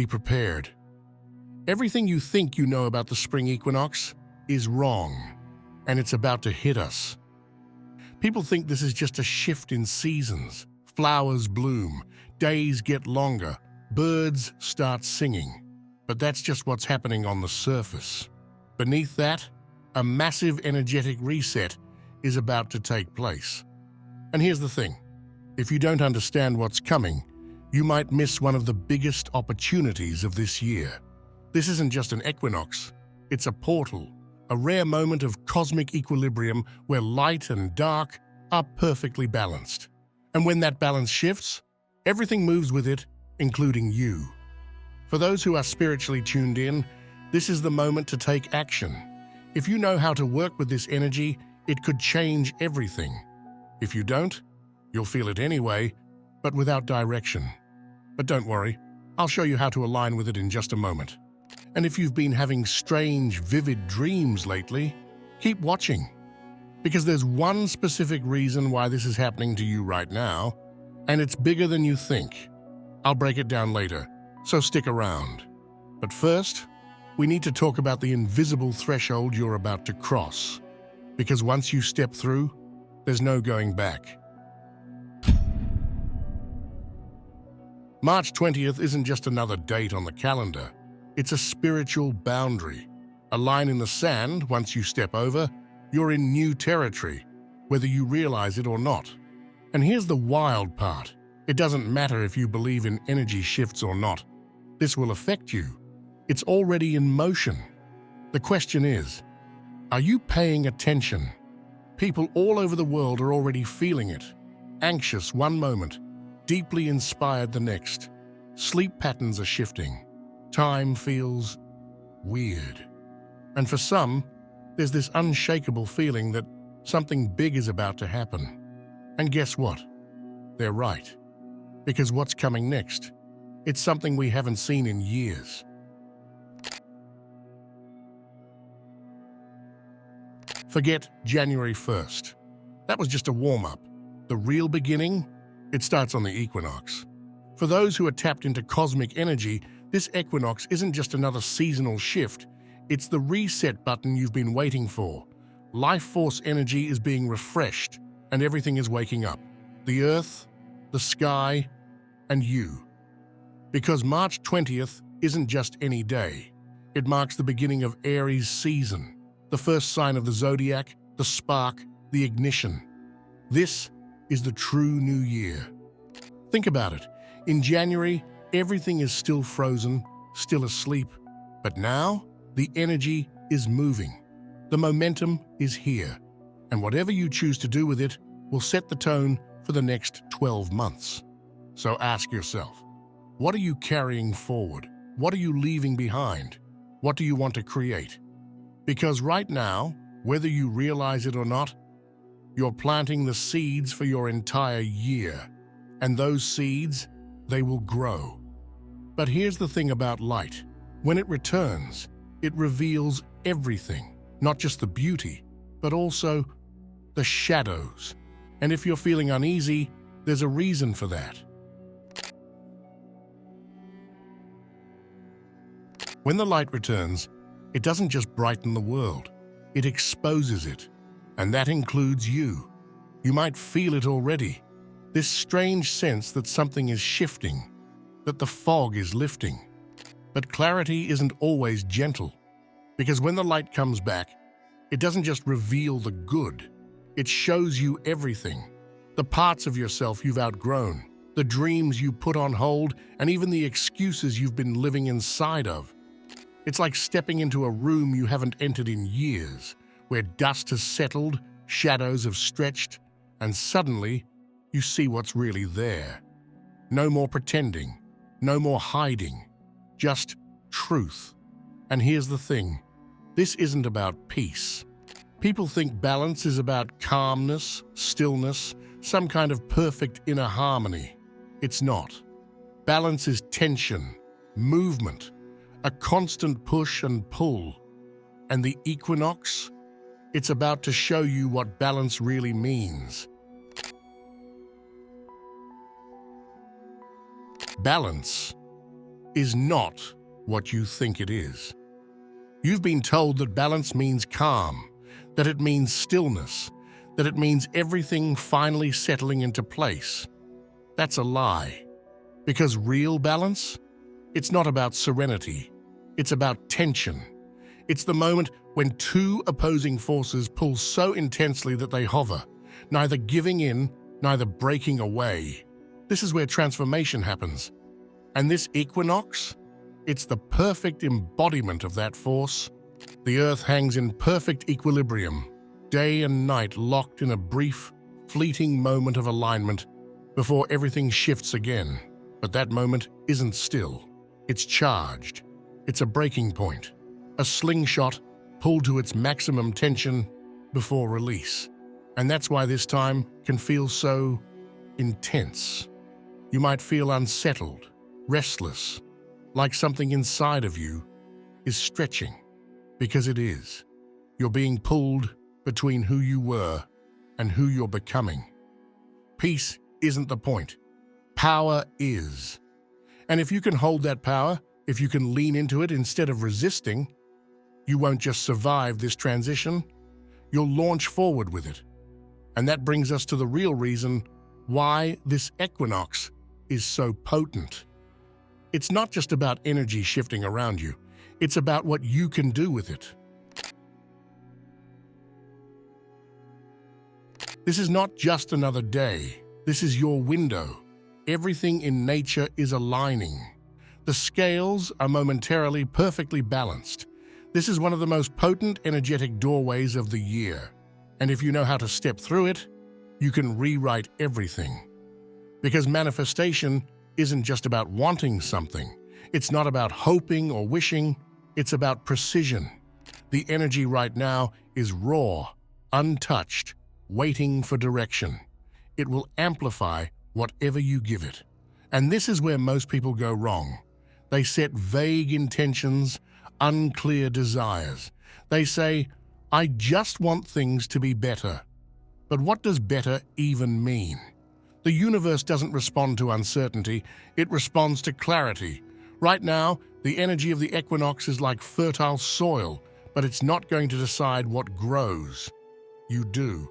Be prepared. Everything you think you know about the spring equinox is wrong, and it's about to hit us. People think this is just a shift in seasons. Flowers bloom, days get longer, birds start singing. But that's just what's happening on the surface. Beneath that, a massive energetic reset is about to take place. And here's the thing. If you don't understand what's coming, you might miss one of the biggest opportunities of this year. This isn't just an equinox, it's a portal, a rare moment of cosmic equilibrium where light and dark are perfectly balanced. And when that balance shifts, everything moves with it, including you. For those who are spiritually tuned in, this is the moment to take action. If you know how to work with this energy, it could change everything. If you don't, you'll feel it anyway, but without direction. But don't worry, I'll show you how to align with it in just a moment. And if you've been having strange, vivid dreams lately, keep watching. Because there's one specific reason why this is happening to you right now, and it's bigger than you think. I'll break it down later, so stick around. But first, we need to talk about the invisible threshold you're about to cross. Because once you step through, there's no going back. March 20th isn't just another date on the calendar. It's a spiritual boundary. A line in the sand, once you step over, you're in new territory, whether you realize it or not. And here's the wild part. It doesn't matter if you believe in energy shifts or not. This will affect you. It's already in motion. The question is, are you paying attention? People all over the world are already feeling it. Anxious one moment, deeply inspired the next. Sleep patterns are shifting. Time feels weird. And for some, there's this unshakable feeling that something big is about to happen. And guess what? They're right. Because what's coming next? It's something we haven't seen in years. Forget January 1st. That was just a warm-up. The real beginning? It starts on the equinox. For those who are tapped into cosmic energy, this equinox isn't just another seasonal shift. It's the reset button you've been waiting for. Life force energy is being refreshed, and everything is waking up. The earth, the sky, and you. Because March 20th isn't just any day. It marks the beginning of Aries season, the first sign of the zodiac, the spark, the ignition. This is the true new year. Think about it. In January, everything is still frozen, still asleep. But now, the energy is moving. The momentum is here. And whatever you choose to do with it will set the tone for the next 12 months. So ask yourself, what are you carrying forward? What are you leaving behind? What do you want to create? Because right now, whether you realize it or not, you're planting the seeds for your entire year. And those seeds, they will grow. But here's the thing about light. When it returns, it reveals everything, not just the beauty, but also the shadows. And if you're feeling uneasy, there's a reason for that. When the light returns, it doesn't just brighten the world, it exposes it. And that includes you. You might feel it already. This strange sense that something is shifting, that the fog is lifting. But clarity isn't always gentle, because when the light comes back, it doesn't just reveal the good, it shows you everything. The parts of yourself you've outgrown, the dreams you put on hold, and even the excuses you've been living inside of. It's like stepping into a room you haven't entered in years, where dust has settled, shadows have stretched, and suddenly you see what's really there. No more pretending, no more hiding, just truth. And here's the thing, this isn't about peace. People think balance is about calmness, stillness, some kind of perfect inner harmony. It's not. Balance is tension, movement, a constant push and pull. And the equinox? It's about to show you what balance really means. Balance is not what you think it is. You've been told that balance means calm, that it means stillness, that it means everything finally settling into place. That's a lie. Because real balance, it's not about serenity. It's about tension. It's the moment when two opposing forces pull so intensely that they hover, neither giving in, neither breaking away. This is where transformation happens. And this equinox, it's the perfect embodiment of that force. The Earth hangs in perfect equilibrium, day and night locked in a brief, fleeting moment of alignment before everything shifts again. But that moment isn't still. It's charged. It's a breaking point, a slingshot pulled to its maximum tension before release. And that's why this time can feel so intense. You might feel unsettled, restless, like something inside of you is stretching, because it is. You're being pulled between who you were and who you're becoming. Peace isn't the point. Power is. And if you can hold that power, if you can lean into it instead of resisting, you won't just survive this transition, you'll launch forward with it. And that brings us to the real reason why this equinox is so potent. It's not just about energy shifting around you, it's about what you can do with it. This is not just another day, this is your window. Everything in nature is aligning. The scales are momentarily perfectly balanced. This is one of the most potent energetic doorways of the year. And if you know how to step through it, you can rewrite everything. Because manifestation isn't just about wanting something. It's not about hoping or wishing. It's about precision. The energy right now is raw, untouched, waiting for direction. It will amplify whatever you give it. And this is where most people go wrong. They set vague intentions, unclear desires. They say, I just want things to be better. But what does better even mean? The universe doesn't respond to uncertainty, it responds to clarity. Right now, the energy of the equinox is like fertile soil, but it's not going to decide what grows. You do.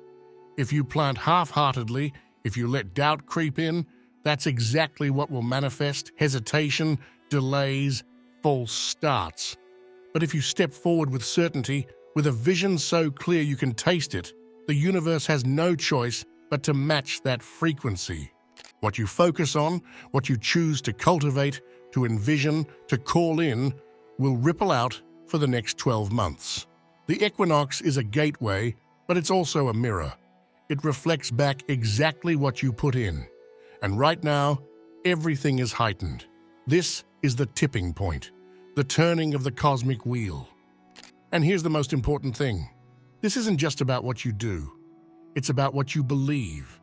If you plant half-heartedly, if you let doubt creep in, that's exactly what will manifest: hesitation, delays, false starts. But if you step forward with certainty, with a vision so clear you can taste it, the universe has no choice but to match that frequency. What you focus on, what you choose to cultivate, to envision, to call in, will ripple out for the next 12 months. The equinox is a gateway, but it's also a mirror. It reflects back exactly what you put in. And right now, everything is heightened. This is the tipping point, the turning of the cosmic wheel. And here's the most important thing. This isn't just about what you do. It's about what you believe.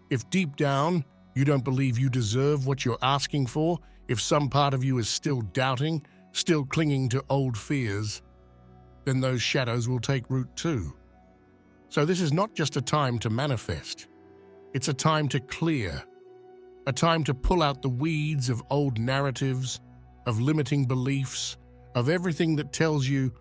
If deep down, you don't believe you deserve what you're asking for, if some part of you is still doubting, still clinging to old fears, then those shadows will take root too. So this is not just a time to manifest. It's a time to clear, a time to pull out the weeds of old narratives, of limiting beliefs, of everything that tells you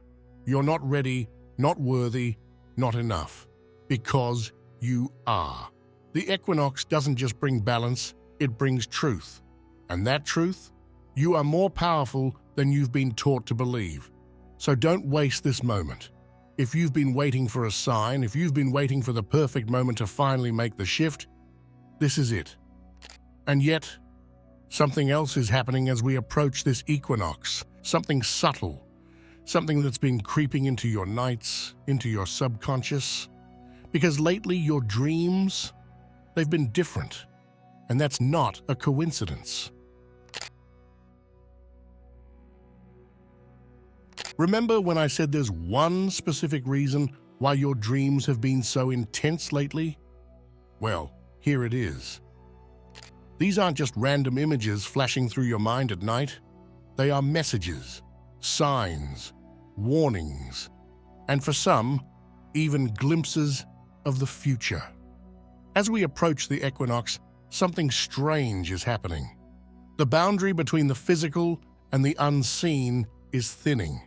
you're not ready, not worthy, not enough, because you are. The equinox doesn't just bring balance, it brings truth. And that truth, you are more powerful than you've been taught to believe. So don't waste this moment. If you've been waiting for a sign, if you've been waiting for the perfect moment to finally make the shift, this is it. And yet, something else is happening as we approach this equinox, something subtle, something that's been creeping into your nights, into your subconscious. Because lately your dreams, they've been different, and that's not a coincidence. Remember when I said there's one specific reason why your dreams have been so intense lately? Well, here it is. These aren't just random images flashing through your mind at night. They are messages, signs, warnings, and for some, even glimpses of the future. As we approach the equinox, something strange is happening. The boundary between the physical and the unseen is thinning.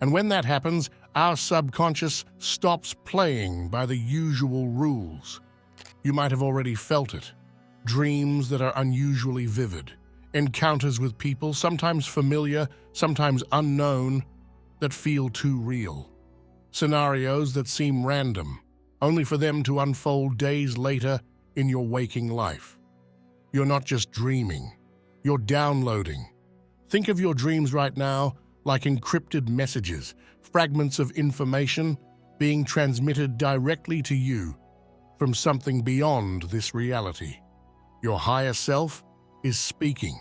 And when that happens, our subconscious stops playing by the usual rules. You might have already felt it. Dreams that are unusually vivid. Encounters with people, sometimes familiar, sometimes unknown, that feel too real. Scenarios that seem random, only for them to unfold days later in your waking life. You're not just dreaming, you're downloading. Think of your dreams right now like encrypted messages, fragments of information being transmitted directly to you from something beyond this reality. Your higher self is speaking.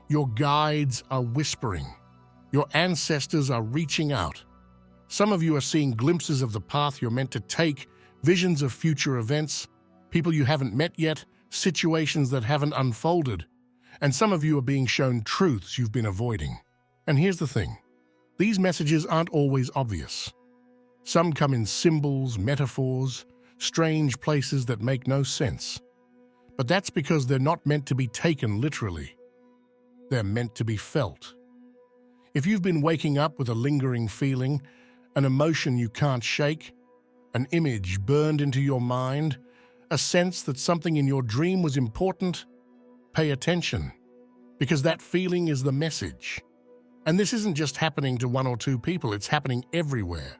Your guides are whispering. Your ancestors are reaching out. Some of you are seeing glimpses of the path you're meant to take, visions of future events, people you haven't met yet, situations that haven't unfolded, and some of you are being shown truths you've been avoiding. And here's the thing, these messages aren't always obvious. Some come in symbols, metaphors, strange places that make no sense. But that's because they're not meant to be taken literally. They're meant to be felt. If you've been waking up with a lingering feeling, an emotion you can't shake, an image burned into your mind, a sense that something in your dream was important, pay attention, because that feeling is the message. And this isn't just happening to one or two people, it's happening everywhere.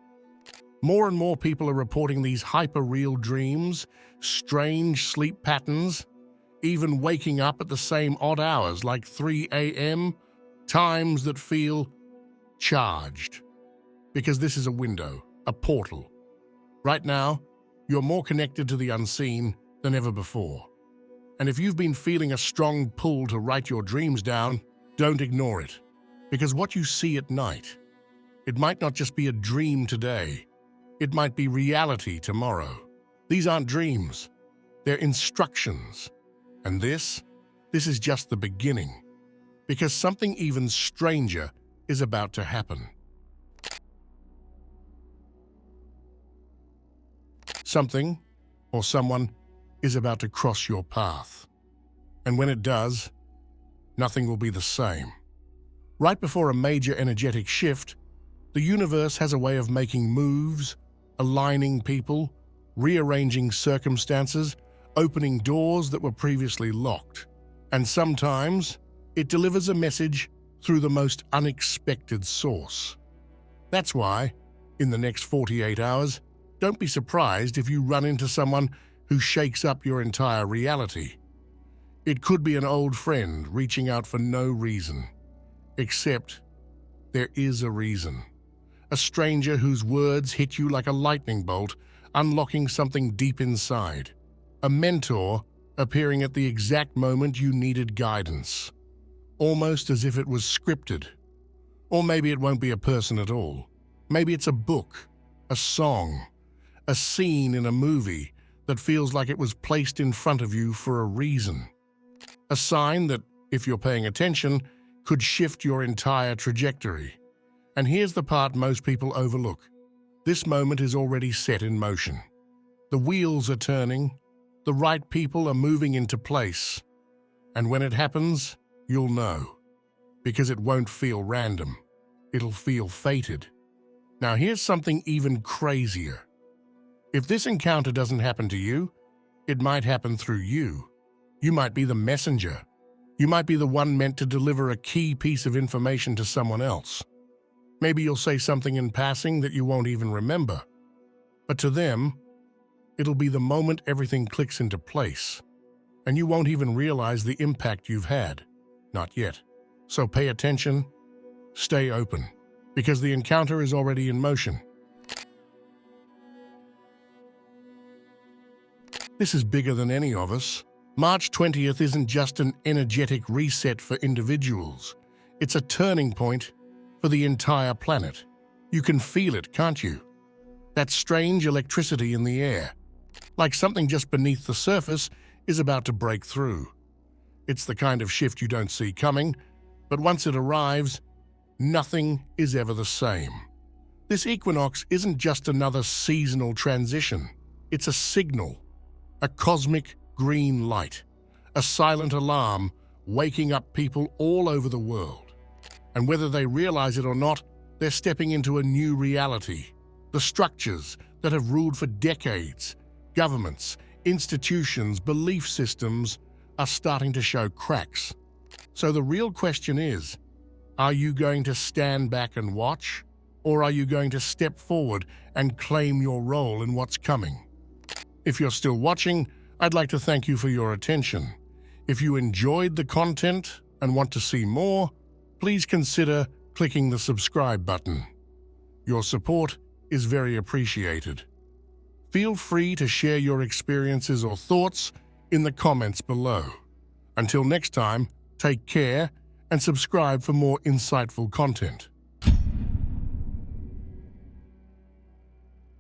More and more people are reporting these hyper-real dreams, strange sleep patterns, even waking up at the same odd hours like 3 a.m., times that feel charged. Because this is a window, a portal. Right now, you're more connected to the unseen than ever before. And if you've been feeling a strong pull to write your dreams down, don't ignore it. Because what you see at night, it might not just be a dream today, it might be reality tomorrow. These aren't dreams, they're instructions. And this is just the beginning. Because something even stranger is about to happen. Something or someone is about to cross your path. And when it does, nothing will be the same. Right before a major energetic shift, the universe has a way of making moves, aligning people, rearranging circumstances, opening doors that were previously locked. And sometimes, it delivers a message through the most unexpected source. That's why, in the next 48 hours, don't be surprised if you run into someone who shakes up your entire reality. It could be an old friend reaching out for no reason. Except, there is a reason. A stranger whose words hit you like a lightning bolt, unlocking something deep inside. A mentor appearing at the exact moment you needed guidance. Almost as if it was scripted. Or maybe it won't be a person at all. Maybe it's a book, a song, a scene in a movie that feels like it was placed in front of you for a reason. A sign that, if you're paying attention, could shift your entire trajectory. And here's the part most people overlook. This moment is already set in motion. The wheels are turning, the right people are moving into place. And when it happens, you'll know. Because it won't feel random. It'll feel fated. Now here's something even crazier. If this encounter doesn't happen to you, it might happen through you. You might be the messenger. You might be the one meant to deliver a key piece of information to someone else. Maybe you'll say something in passing that you won't even remember. But to them, it'll be the moment everything clicks into place, and you won't even realize the impact you've had. Not yet. So pay attention, stay open, because the encounter is already in motion. This is bigger than any of us. March 20th isn't just an energetic reset for individuals. It's a turning point for the entire planet. You can feel it, can't you? That strange electricity in the air. Like something just beneath the surface is about to break through. It's the kind of shift you don't see coming, but once it arrives, nothing is ever the same. This equinox isn't just another seasonal transition. It's a signal, a cosmic green light, a silent alarm waking up people all over the world. And whether they realize it or not, they're stepping into a new reality. The structures that have ruled for decades, governments, institutions, belief systems, are starting to show cracks. So the real question is, are you going to stand back and watch? Or are you going to step forward and claim your role in what's coming? If you're still watching, I'd like to thank you for your attention. If you enjoyed the content and want to see more, please consider clicking the subscribe button. Your support is very appreciated. Feel free to share your experiences or thoughts in the comments below. Until next time, take care and subscribe for more insightful content.